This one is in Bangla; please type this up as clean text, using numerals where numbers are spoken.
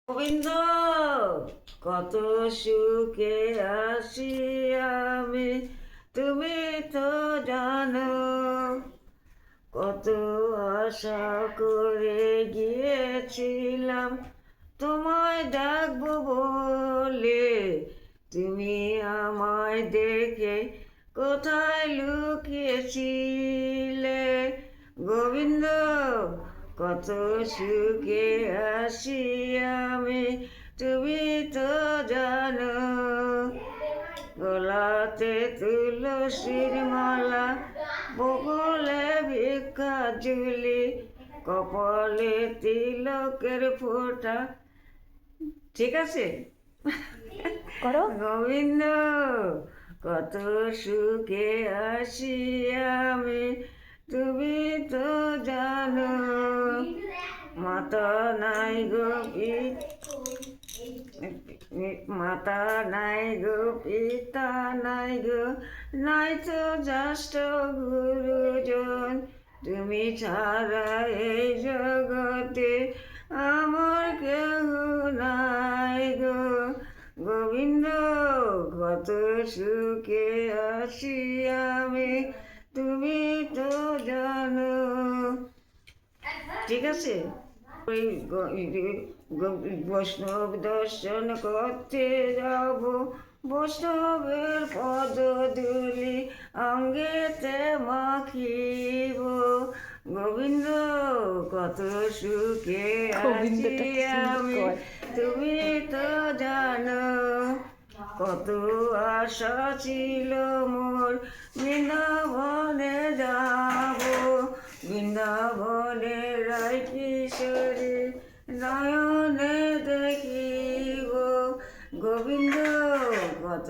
গোবিন্দ, কত সুখে আছি আমি, তুমি তো জানো। কত আশা করে গিয়েছিলাম তোমায় ডাকবো বলে, তুমি আমায় দেখে কোথায় লুকিয়েছিলে। গোবিন্দ, কত সুখে আছি আমি, তুমি তো জানো। গলাতে তুলসীর মালা, বগলে ভিক্ষা ঝুলি, কপালে তিলকের ফোঁটা। ঠিক আছে, করো। গোবিন্দ, কত সুখে আছি আমি, তুমি তো জানো। মাতা নাই গো মাতা নাই গো, পিতা নাই গো, নাই তো জ্যেষ্ঠ গুরুজন। তুমি ছাড়া এই জগতে আমার কেউ নাই গো। গোবিন্দ, কত সুখে আছি আমি, তুমি তো জানো। ঠিক আছে, ওই বৈষ্ণব দর্শন করতে যাব, বৈষ্ণবের পদ ধুলি অঙ্গেতে মাখিব। গোবিন্দ, কত সুখে আছি আমি, তুমি তো জানো। কত আশা ছিল মোর, বৃন্দাবনে যাব, বৃন্দাবনে রাই কিশোরী নয়নে দেখিব। গোবিন্দ, কত